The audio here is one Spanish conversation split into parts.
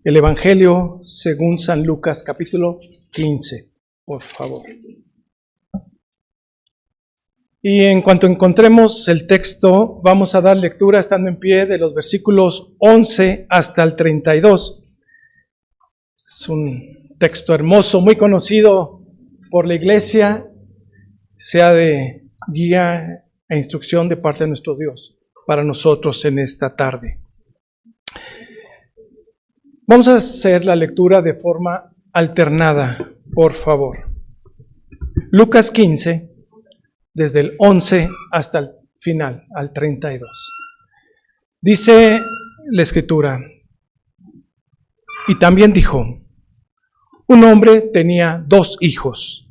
El Evangelio según San Lucas, capítulo 15, por favor. Y en cuanto encontremos el texto, vamos a dar lectura estando en pie de los versículos 11 hasta el 32. Es un texto hermoso, muy conocido por la iglesia, sea de guía e instrucción de parte de nuestro Dios para nosotros en esta tarde. Vamos a hacer la lectura de forma alternada, por favor. Lucas 15, desde el 11 hasta el final, al 32. Dice la Escritura, y también dijo, un hombre tenía 2 hijos.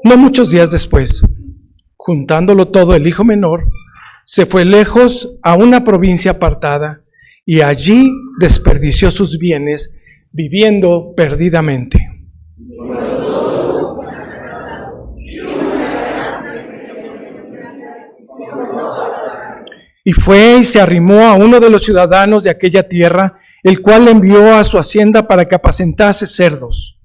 No muchos días después, juntándolo todo, el hijo menor se fue lejos a una provincia apartada y allí desperdició sus bienes viviendo perdidamente. Y fue y se arrimó a uno de los ciudadanos de aquella tierra, el cual le envió a su hacienda para que apacentase cerdos.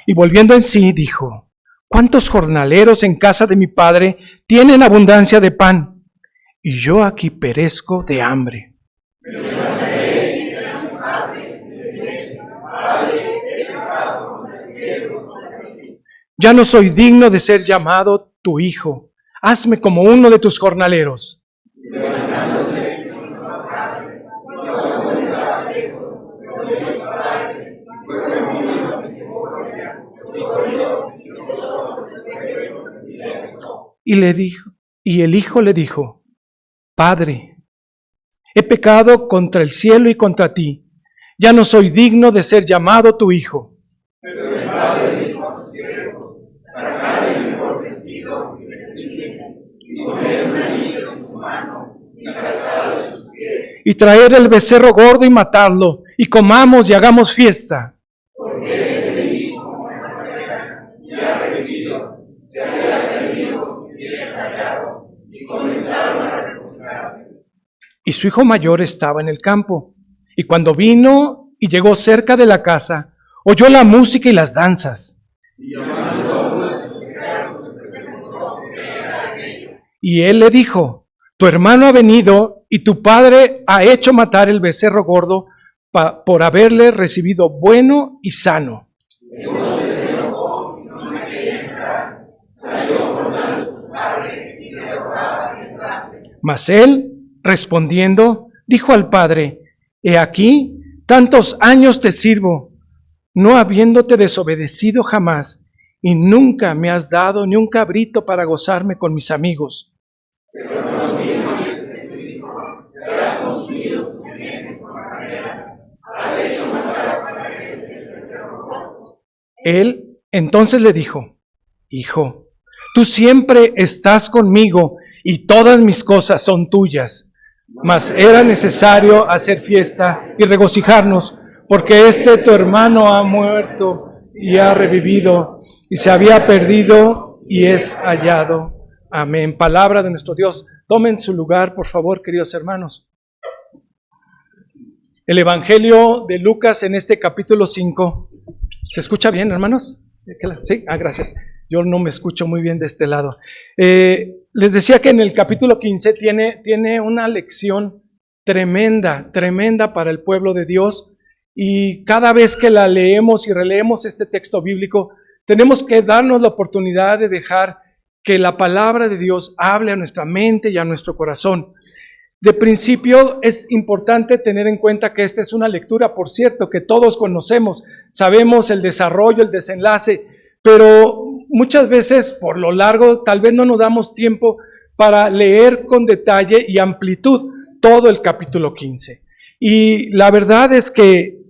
Y volviendo en sí, dijo, ¿cuántos jornaleros en casa de mi padre tienen abundancia de pan? Y yo aquí perezco de hambre. Ya no soy digno de ser llamado tu hijo. Hazme como uno de tus jornaleros. Y el hijo le dijo, Padre, he pecado contra el cielo y contra ti. Ya no soy digno de ser llamado tu hijo. Pero el padre dijo a sus siervos, sacad el mejor vestido y vestidle, y poned un anillo en su mano, y calzado en sus pies. Y traed el becerro gordo y matadlo, y comamos y hagamos fiesta. Porque este hijo ya ha revivido, se había perdido y es hallado, y comenzaron a regocijarse. Y su hijo mayor estaba en el campo, y cuando vino y llegó cerca de la casa, oyó la música y las danzas. Y él le dijo, tu hermano ha venido y tu padre ha hecho matar el becerro gordo por haberle recibido bueno y sano. Entonces se enojó y no me quería entrar. Salió cortando su padre y le rogaba que entrase. Mas él, respondiendo, dijo al padre, he aquí, tantos años te sirvo, no habiéndote desobedecido jamás, y nunca me has dado ni un cabrito para gozarme con mis amigos. Pero cuando vino tu hijo, te ha consumido tus bienes con maneras, has hecho matar para él el becerro gordo. Él entonces le dijo, hijo, tú siempre estás conmigo y todas mis cosas son tuyas, mas era necesario hacer fiesta y regocijarnos, porque tu hermano ha muerto y ha revivido, y se había perdido y es hallado. Amén. Palabra de nuestro Dios. Tomen su lugar, por favor, queridos hermanos. El Evangelio de Lucas en este capítulo 5. ¿Se escucha bien, hermanos? Sí, gracias. Yo no me escucho muy bien de este lado. Les decía que en el capítulo 15 tiene una lección tremenda para el pueblo de Dios. Y cada vez que la leemos y releemos este texto bíblico, tenemos que darnos la oportunidad de dejar que la palabra de Dios hable a nuestra mente y a nuestro corazón. De principio es importante tener en cuenta que esta es una lectura, por cierto, que todos conocemos, sabemos el desarrollo, el desenlace, pero muchas veces por lo largo tal vez no nos damos tiempo para leer con detalle y amplitud todo el capítulo 15. Y la verdad es que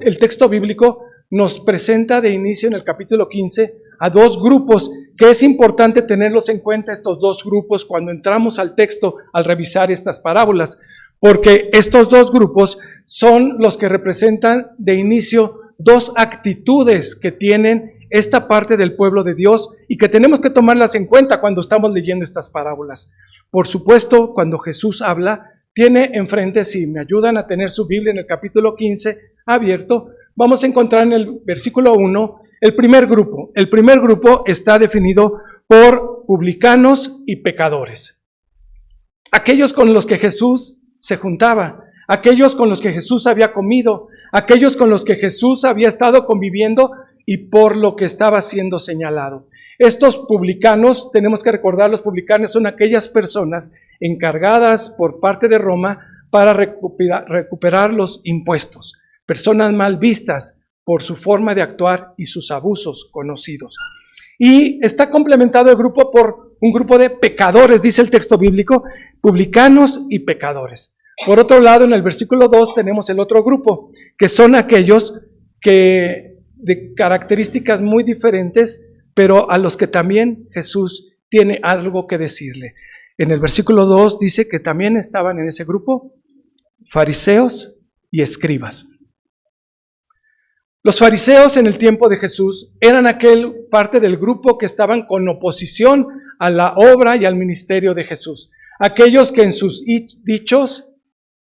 el texto bíblico nos presenta de inicio en el capítulo 15 a 2 grupos, que es importante tenerlos en cuenta estos 2 grupos cuando entramos al texto al revisar estas parábolas, porque estos dos grupos son los que representan de inicio dos actitudes que tienen esta parte del pueblo de Dios y que tenemos que tomarlas en cuenta cuando estamos leyendo estas parábolas. Por supuesto, cuando Jesús habla, tiene enfrente, si me ayudan a tener su Biblia en el capítulo 15 abierto, vamos a encontrar en el versículo 1 el primer grupo. El primer grupo está definido por publicanos y pecadores. Aquellos con los que Jesús se juntaba, aquellos con los que Jesús había comido, aquellos con los que Jesús había estado conviviendo y por lo que estaba siendo señalado. Estos publicanos, tenemos que recordar, los publicanos son aquellas personas encargadas por parte de Roma para recuperar los impuestos, personas mal vistas por su forma de actuar y sus abusos conocidos. Y está complementado el grupo por un grupo de pecadores, dice el texto bíblico, publicanos y pecadores. Por otro lado, en el versículo 2 tenemos el otro grupo, que son aquellos que de características muy diferentes, pero a los que también Jesús tiene algo que decirle. En el versículo 2 dice que también estaban en ese grupo fariseos y escribas. Los fariseos en el tiempo de Jesús eran aquel parte del grupo que estaban con oposición a la obra y al ministerio de Jesús. Aquellos que en sus dichos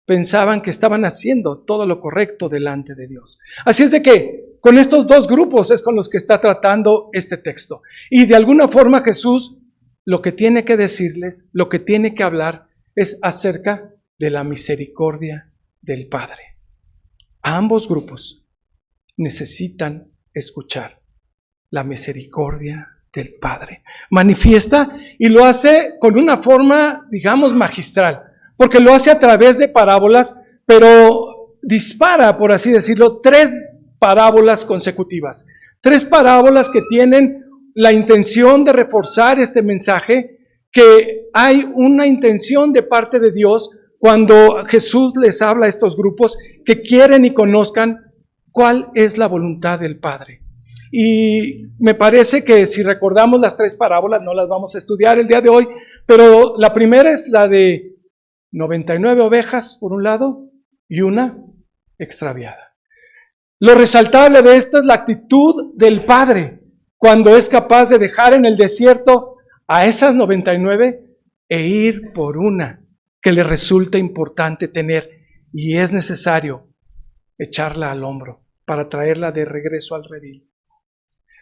pensaban que estaban haciendo todo lo correcto delante de Dios. Así es de que con estos dos grupos es con los que está tratando este texto. Y de alguna forma Jesús lo que tiene que decirles, lo que tiene que hablar es acerca de la misericordia del Padre. A ambos grupos necesitan escuchar la misericordia del Padre. Manifiesta y lo hace con una forma, digamos, magistral, porque lo hace a través de parábolas, pero dispara, por así decirlo, 3 parábolas consecutivas. 3 parábolas que tienen la intención de reforzar este mensaje, que hay una intención de parte de Dios cuando Jesús les habla a estos grupos que quieren y conozcan cuál es la voluntad del Padre. Y me parece que si recordamos las 3 parábolas, no las vamos a estudiar el día de hoy, pero la primera es la de 99 ovejas por un lado y una extraviada. Lo resaltable de esto es la actitud del Padre cuando es capaz de dejar en el desierto a esas 99 e ir por una que le resulta importante tener y es necesario echarla al hombro para traerla de regreso al redil.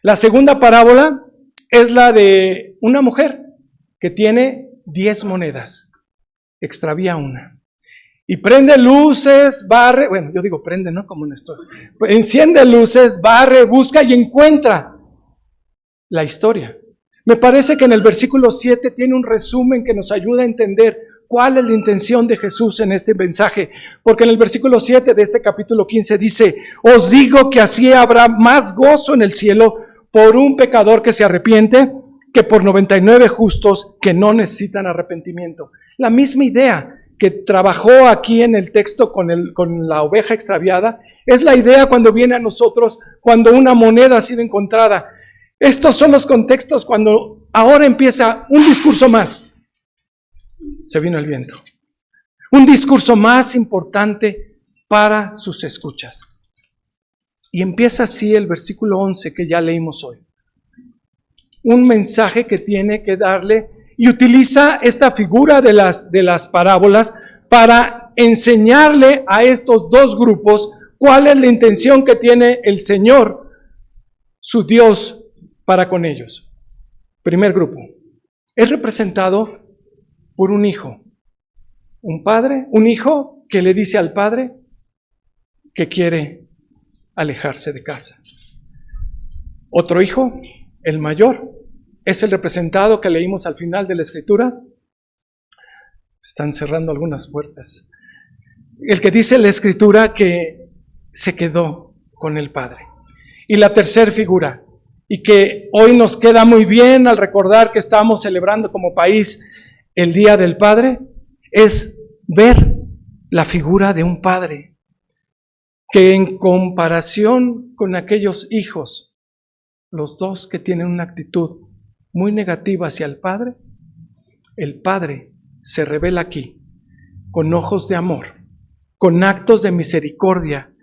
La segunda parábola es la de una mujer que tiene 10 monedas, extravía una y prende luces, barre, bueno, yo digo prende, ¿no? Como en esto, enciende luces, barre, busca y encuentra la historia. Me parece que en el versículo 7 tiene un resumen que nos ayuda a entender cuál es la intención de Jesús en este mensaje, porque en el versículo 7 de este capítulo 15 dice: os digo que así habrá más gozo en el cielo por un pecador que se arrepiente que por 99 justos que no necesitan arrepentimiento. La misma idea que trabajó aquí en el texto con la oveja extraviada es la idea cuando viene a nosotros cuando una moneda ha sido encontrada. Estos son los contextos cuando ahora empieza un discurso más. Se vino el viento. Un discurso más importante para sus escuchas. Y empieza así el versículo 11 que ya leímos hoy. Un mensaje que tiene que darle y utiliza esta figura de las parábolas para enseñarle a estos dos grupos cuál es la intención que tiene el Señor, su Dios, para con ellos. Primer grupo. Es representado por un hijo. Un padre, un hijo que le dice al padre que quiere alejarse de casa. Otro hijo, el mayor, es el representado que leímos al final de la escritura. Están cerrando algunas puertas. El que dice la escritura que se quedó con el padre. Y la tercera figura, y que hoy nos queda muy bien al recordar que estamos celebrando como país el Día del Padre, es ver la figura de un padre que en comparación con aquellos hijos, los dos que tienen una actitud muy negativa hacia el padre se revela aquí con ojos de amor, con actos de misericordia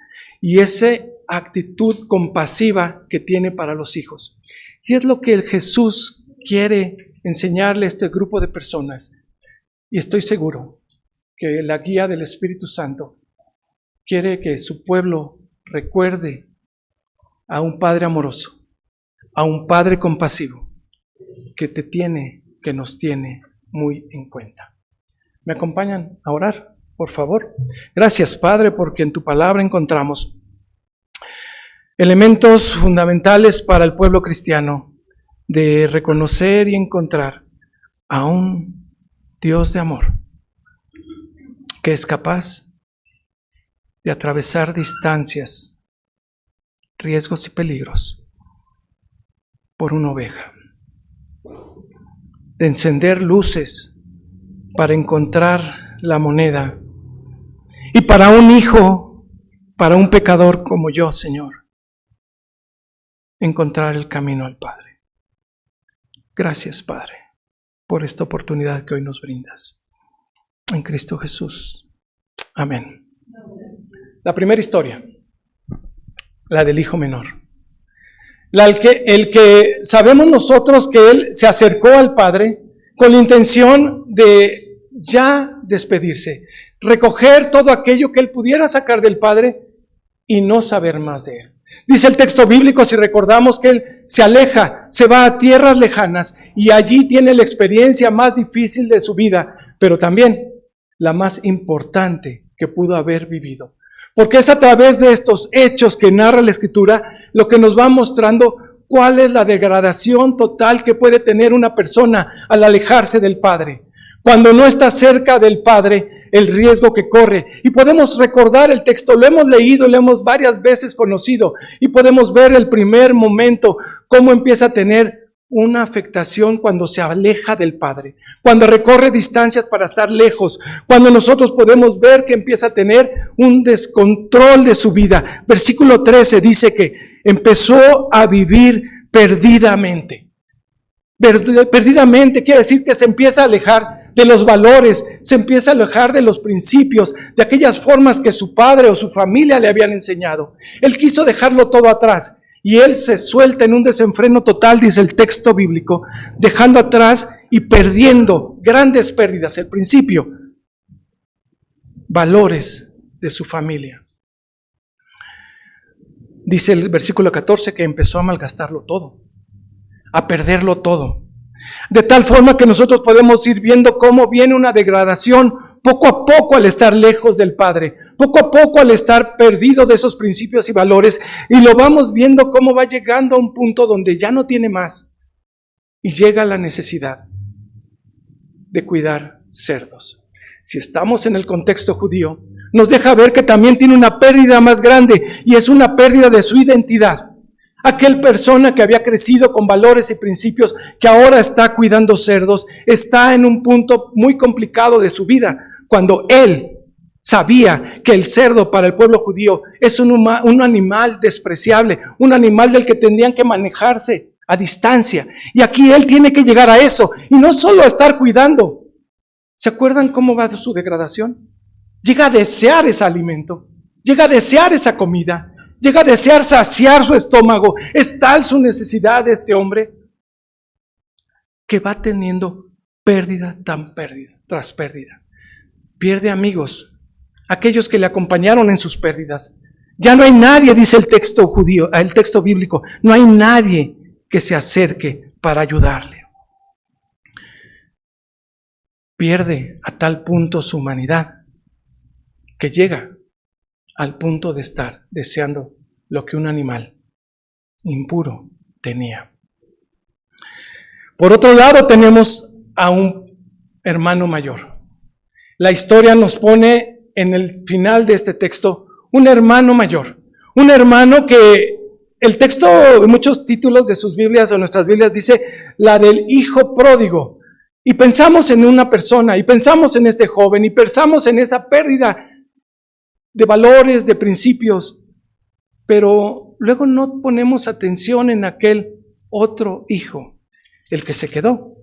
y esa actitud compasiva que tiene para los hijos. Y es lo que el Jesús quiere enseñarle a este grupo de personas. Y estoy seguro que la guía del Espíritu Santo quiere que su pueblo recuerde a un Padre amoroso, a un Padre compasivo, que te tiene, que nos tiene muy en cuenta. ¿Me acompañan a orar, por favor? Gracias, Padre, porque en tu palabra encontramos elementos fundamentales para el pueblo cristiano de reconocer y encontrar a un Dios de amor que es capaz de atravesar distancias, riesgos y peligros por una oveja, de encender luces para encontrar la moneda y para un hijo, para un pecador como yo, Señor, encontrar el camino al Padre. Gracias, Padre, por esta oportunidad que hoy nos brindas. En Cristo Jesús. Amén. La primera historia, la del hijo menor. El que sabemos nosotros que él se acercó al Padre con la intención de ya despedirse, recoger todo aquello que él pudiera sacar del Padre y no saber más de él. Dice el texto bíblico, si recordamos, que él se aleja, se va a tierras lejanas y allí tiene la experiencia más difícil de su vida, pero también la más importante que pudo haber vivido. Porque es a través de estos hechos que narra la Escritura lo que nos va mostrando cuál es la degradación total que puede tener una persona al alejarse del Padre. Cuando no está cerca del Padre, el riesgo que corre. Y podemos recordar el texto, lo hemos leído, lo hemos varias veces conocido y podemos ver el primer momento, cómo empieza a tener una afectación cuando se aleja del Padre, cuando recorre distancias para estar lejos, cuando nosotros podemos ver que empieza a tener un descontrol de su vida. Versículo 13 dice que empezó a vivir perdidamente. Perdidamente quiere decir que se empieza a alejar de los valores, se empieza a alejar de los principios, de aquellas formas que su padre o su familia le habían enseñado. Él quiso dejarlo todo atrás. Y él se suelta en un desenfreno total, dice el texto bíblico, dejando atrás y perdiendo grandes pérdidas. El principio, valores de su familia. Dice el versículo 14 que empezó a malgastarlo todo, a perderlo todo. De tal forma que nosotros podemos ir viendo cómo viene una degradación poco a poco al estar lejos del Padre, poco a poco al estar perdido de esos principios y valores, y lo vamos viendo cómo va llegando a un punto donde ya no tiene más y llega la necesidad de cuidar cerdos. Si estamos en el contexto judío, nos deja ver que también tiene una pérdida más grande y es una pérdida de su identidad. Aquel persona que había crecido con valores y principios que ahora está cuidando cerdos, está en un punto muy complicado de su vida, cuando él sabía que el cerdo para el pueblo judío es un animal despreciable, un animal del que tendrían que manejarse a distancia. Y aquí él tiene que llegar a eso, y no solo a estar cuidando. ¿Se acuerdan cómo va su degradación? Llega a desear ese alimento, llega a desear esa comida, llega a desear saciar su estómago. Es tal su necesidad de este hombre que va teniendo pérdida tras pérdida. Pierde amigos, aquellos que le acompañaron en sus pérdidas. Ya no hay nadie, dice el texto judío, el texto bíblico, no hay nadie que se acerque para ayudarle. Pierde a tal punto su humanidad que llega al punto de estar deseando lo que un animal impuro tenía. Por otro lado, tenemos a un hermano mayor. La historia nos pone en el final de este texto un hermano mayor, un hermano que el texto, en muchos títulos de sus Biblias o nuestras Biblias, dice la del hijo pródigo. Y pensamos en una persona, y pensamos en este joven, y pensamos en esa pérdida de valores, de principios, pero luego no ponemos atención en aquel otro hijo, el que se quedó.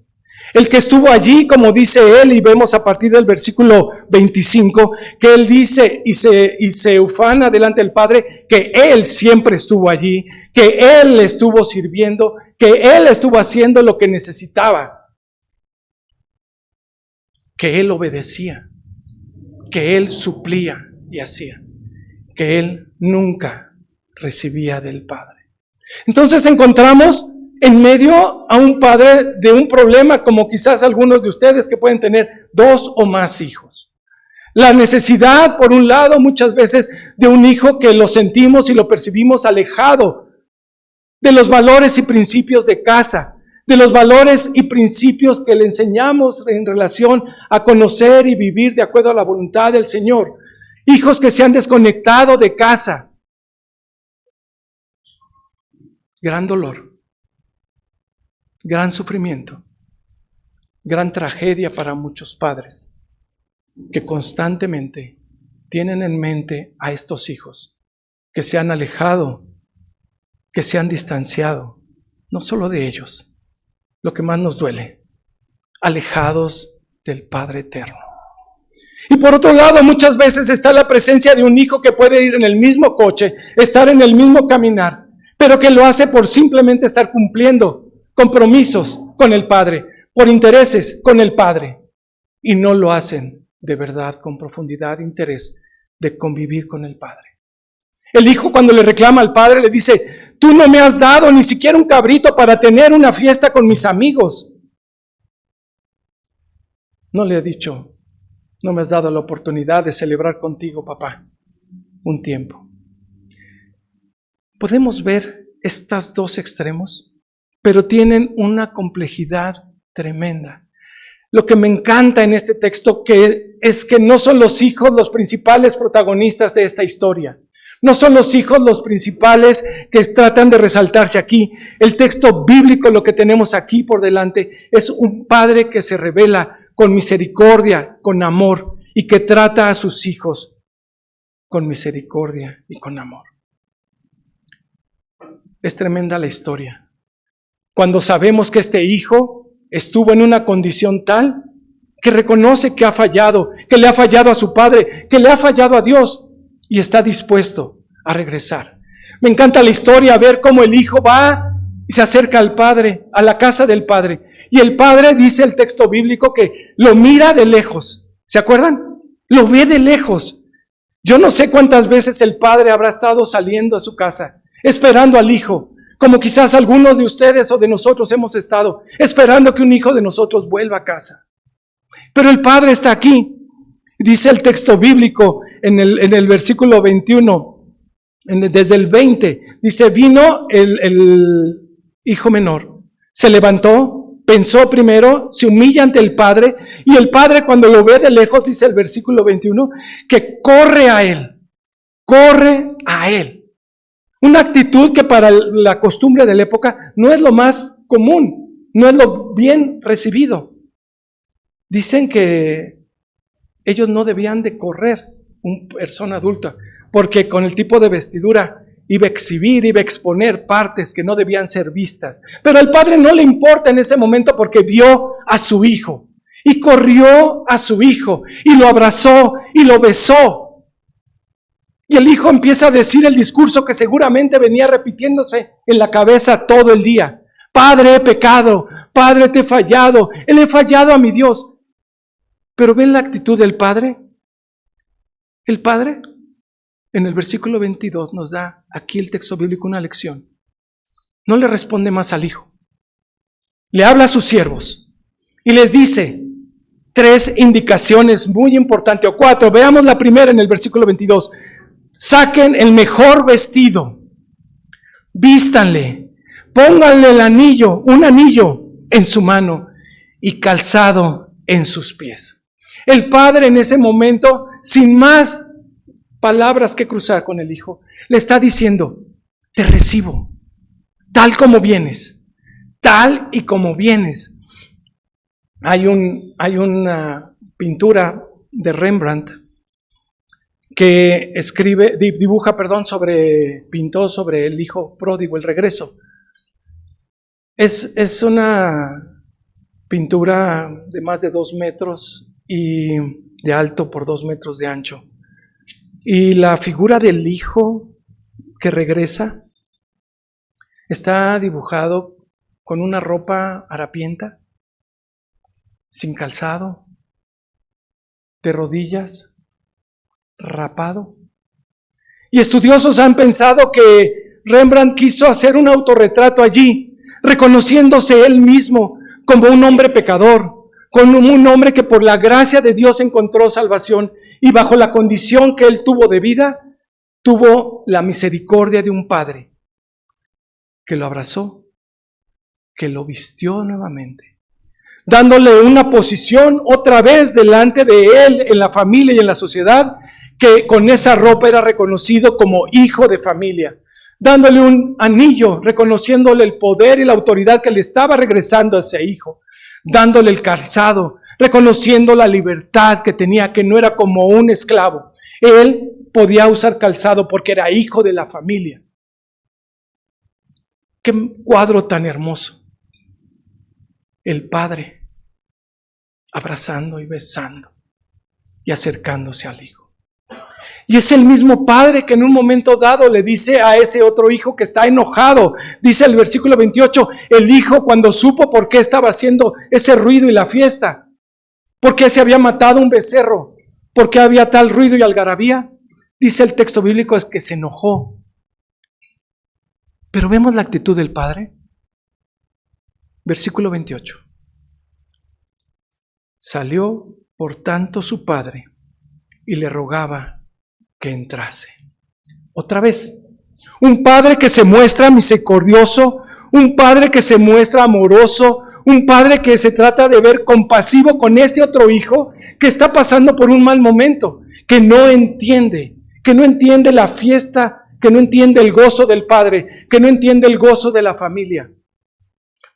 El que estuvo allí, como dice él, y vemos a partir del versículo 25, que él dice y se ufana delante del Padre, que él siempre estuvo allí, que él estuvo sirviendo, que él estuvo haciendo lo que necesitaba, que él obedecía, que él suplía y hacía, que él nunca recibía del Padre. Entonces encontramos en medio a un padre de un problema, como quizás algunos de ustedes que pueden tener 2 o más hijos. La necesidad, por un lado, muchas veces de un hijo que lo sentimos y lo percibimos alejado de los valores y principios de casa, de los valores y principios que le enseñamos en relación a conocer y vivir de acuerdo a la voluntad del Señor. Hijos que se han desconectado de casa. Gran dolor. Gran sufrimiento, gran tragedia para muchos padres que constantemente tienen en mente a estos hijos que se han alejado, que se han distanciado, no solo de ellos, lo que más nos duele, alejados del Padre eterno. Y por otro lado, muchas veces está la presencia de un hijo que puede ir en el mismo coche, estar en el mismo caminar, pero que lo hace por simplemente estar cumpliendo compromisos con el Padre, por intereses con el Padre, y no lo hacen de verdad con profundidad de interés de convivir con el Padre. El hijo, cuando le reclama al Padre, le dice: tú no me has dado ni siquiera un cabrito para tener una fiesta con mis amigos. No le ha dicho: no me has dado la oportunidad de celebrar contigo, papá, un tiempo. Podemos ver estos 2 extremos, pero tienen una complejidad tremenda. Lo que me encanta en este texto es que no son los hijos los principales protagonistas de esta historia. No son los hijos los principales que tratan de resaltarse aquí. El texto bíblico, lo que tenemos aquí por delante, es un padre que se revela con misericordia, con amor, y que trata a sus hijos con misericordia y con amor. Es tremenda la historia. Cuando sabemos que este hijo estuvo en una condición tal que reconoce que ha fallado, que le ha fallado a su padre, que le ha fallado a Dios y está dispuesto a regresar. Me encanta la historia, ver cómo el hijo va y se acerca al padre, a la casa del padre. Y el padre, dice el texto bíblico, que lo mira de lejos. ¿Se acuerdan? Lo ve de lejos. Yo no sé cuántas veces el padre habrá estado saliendo a su casa, esperando al hijo, como quizás algunos de ustedes o de nosotros hemos estado, esperando que un hijo de nosotros vuelva a casa. Pero el Padre está aquí. Dice el texto bíblico en el versículo 21, desde el 20, dice: vino el hijo menor, se levantó, pensó primero, se humilla ante el Padre, y el Padre, cuando lo ve de lejos, dice el versículo 21, que corre a él. Una actitud que para la costumbre de la época no es lo más común, no es lo bien recibido. Dicen que ellos no debían de correr, una persona adulta, porque con el tipo de vestidura iba a exhibir, iba a exponer partes que no debían ser vistas. Pero al padre no le importa en ese momento, porque vio a su hijo y corrió a su hijo y lo abrazó y lo besó. Y el hijo empieza a decir el discurso que seguramente venía repitiéndose en la cabeza todo el día: Padre, he pecado, Padre, te he fallado, le he fallado a mi Dios. Pero ¿ven la actitud del padre? El padre, en el versículo 22, nos da aquí el texto bíblico una lección. No le responde más al hijo. Le habla a sus siervos y les dice 3 indicaciones muy importantes, o 4. Veamos la primera en el versículo 22. Saquen el mejor vestido, vístanle, pónganle un anillo en su mano y calzado en sus pies. El padre en ese momento, sin más palabras que cruzar con el hijo, le está diciendo: te recibo, tal como vienes, tal y como vienes. Hay una pintura de Rembrandt que pintó sobre el hijo pródigo, el regreso. Es una pintura de más de 2 metros y de alto por 2 metros de ancho. Y la figura del hijo que regresa está dibujado con una ropa harapienta, sin calzado, de rodillas, rapado. Y estudiosos han pensado que Rembrandt quiso hacer un autorretrato allí, reconociéndose él mismo como un hombre pecador, como un hombre que por la gracia de Dios encontró salvación y bajo la condición que él tuvo de vida, tuvo la misericordia de un padre que lo abrazó, que lo vistió nuevamente, dándole una posición otra vez delante de él en la familia y en la sociedad, que con esa ropa era reconocido como hijo de familia, dándole un anillo, reconociéndole el poder y la autoridad que le estaba regresando a ese hijo, dándole el calzado, reconociendo la libertad que tenía, que no era como un esclavo. Él podía usar calzado porque era hijo de la familia. ¡Qué cuadro tan hermoso! El padre abrazando y besando y acercándose al hijo. Y es el mismo padre que en un momento dado le dice a ese otro hijo que está enojado, dice el versículo 28, el hijo cuando supo por qué estaba haciendo ese ruido y la fiesta, por qué se había matado un becerro, por qué había tal ruido y algarabía, dice el texto bíblico es que se enojó. Pero vemos la actitud del padre. Versículo 28. Salió por tanto su padre y le rogaba que entrase. Otra vez, un padre que se muestra misericordioso, un padre que se muestra amoroso, un padre que se trata de ver compasivo con este otro hijo que está pasando por un mal momento, que no entiende la fiesta, que no entiende el gozo del padre, que no entiende el gozo de la familia,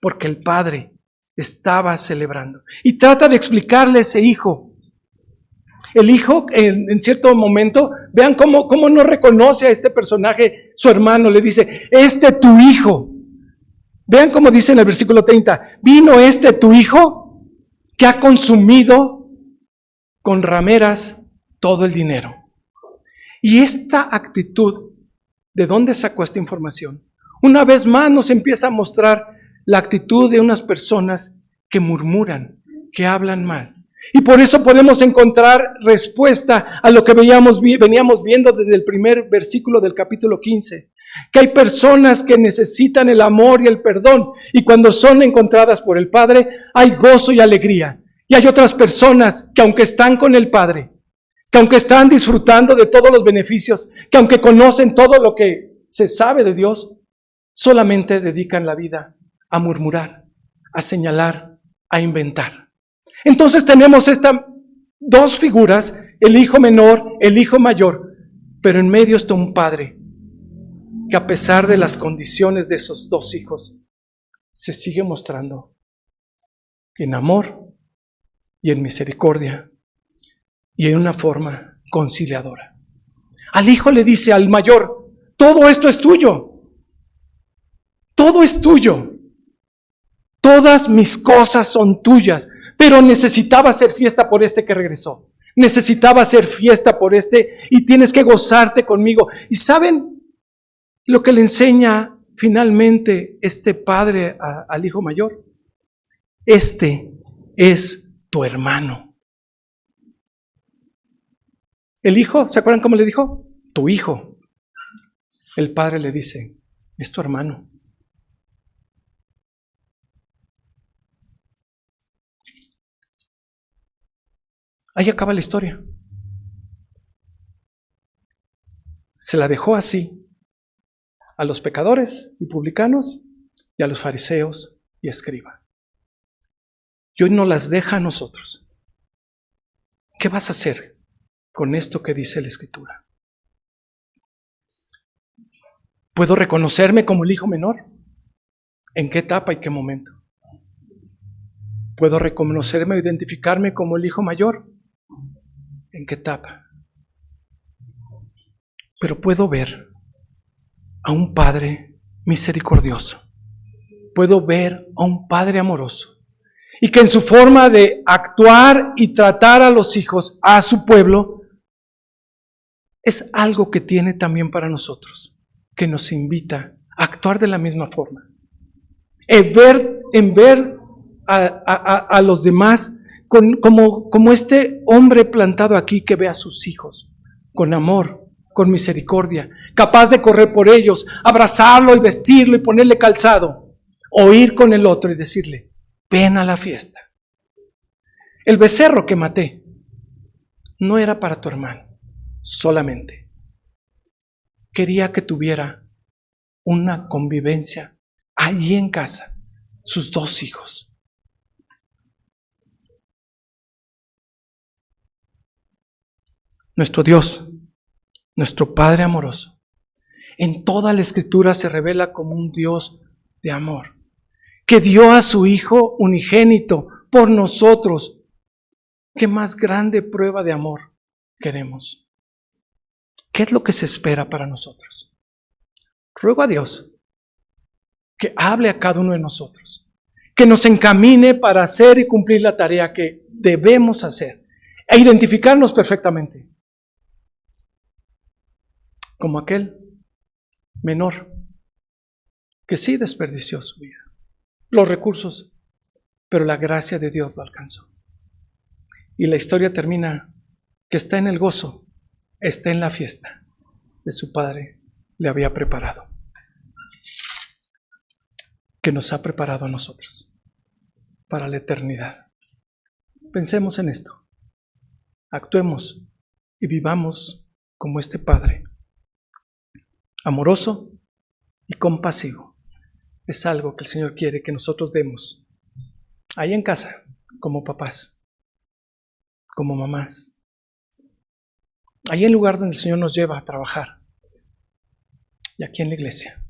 porque el padre estaba celebrando y trata de explicarle a ese hijo. El hijo en cierto momento, vean cómo no reconoce a este personaje, su hermano, le dice, tu hijo. Vean cómo dice en el versículo 30, vino tu hijo que ha consumido con rameras todo el dinero. Y esta actitud, ¿de dónde sacó esta información? Una vez más nos empieza a mostrar la actitud de unas personas que murmuran, que hablan mal. Y por eso podemos encontrar respuesta a lo que veníamos viendo desde el primer versículo del capítulo 15. Que hay personas que necesitan el amor y el perdón. Y cuando son encontradas por el Padre, hay gozo y alegría. Y hay otras personas que aunque están con el Padre, que aunque están disfrutando de todos los beneficios, que aunque conocen todo lo que se sabe de Dios, solamente dedican la vida a murmurar, a señalar, a inventar. Entonces tenemos estas dos figuras, el hijo menor, el hijo mayor, pero en medio está un padre que a pesar de las condiciones de esos dos hijos, se sigue mostrando en amor y en misericordia y en una forma conciliadora. Al hijo le dice al mayor, todo esto es tuyo, todo es tuyo, todas mis cosas son tuyas. Pero necesitaba hacer fiesta por este que regresó. Necesitaba hacer fiesta por este y tienes que gozarte conmigo. ¿Y saben lo que le enseña finalmente este padre al hijo mayor? Este es tu hermano. El hijo, ¿se acuerdan cómo le dijo? Tu hijo. El padre le dice, es tu hermano. Ahí acaba la historia. Se la dejó así a los pecadores y publicanos y a los fariseos y escribas. Y hoy nos las deja a nosotros. ¿Qué vas a hacer con esto que dice la Escritura? ¿Puedo reconocerme como el hijo menor? ¿En qué etapa y qué momento? ¿Puedo reconocerme o identificarme como el hijo mayor? ¿En qué etapa? Pero puedo ver a un Padre misericordioso. Puedo ver a un Padre amoroso. y que en su forma de actuar y tratar a los hijos, a su pueblo, es algo que tiene también para nosotros, que nos invita a actuar de la misma forma. En ver a los demás como este hombre plantado aquí que ve a sus hijos con amor, con misericordia, capaz de correr por ellos, abrazarlo y vestirlo y ponerle calzado, o ir con el otro y decirle, ven a la fiesta. El becerro que maté no era para tu hermano solamente. Quería que tuviera una convivencia allí en casa, sus 2 hijos. Nuestro Dios, nuestro Padre amoroso, en toda la Escritura se revela como un Dios de amor, que dio a su Hijo unigénito por nosotros. ¿Qué más grande prueba de amor queremos? ¿Qué es lo que se espera para nosotros? Ruego a Dios que hable a cada uno de nosotros, que nos encamine para hacer y cumplir la tarea que debemos hacer e identificarnos perfectamente como aquel menor que sí desperdició su vida, los recursos, pero la gracia de Dios lo alcanzó. Y la historia termina que está en el gozo, está en la fiesta de su Padre le había preparado, que nos ha preparado a nosotros para la eternidad. Pensemos en esto, actuemos y vivamos como este Padre, amoroso y compasivo. Es algo que el Señor quiere que nosotros demos ahí en casa, como papás, como mamás, ahí en el lugar donde el Señor nos lleva a trabajar, y aquí en la iglesia,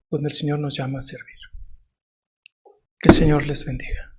donde el Señor nos llama a servir. Que el Señor les bendiga.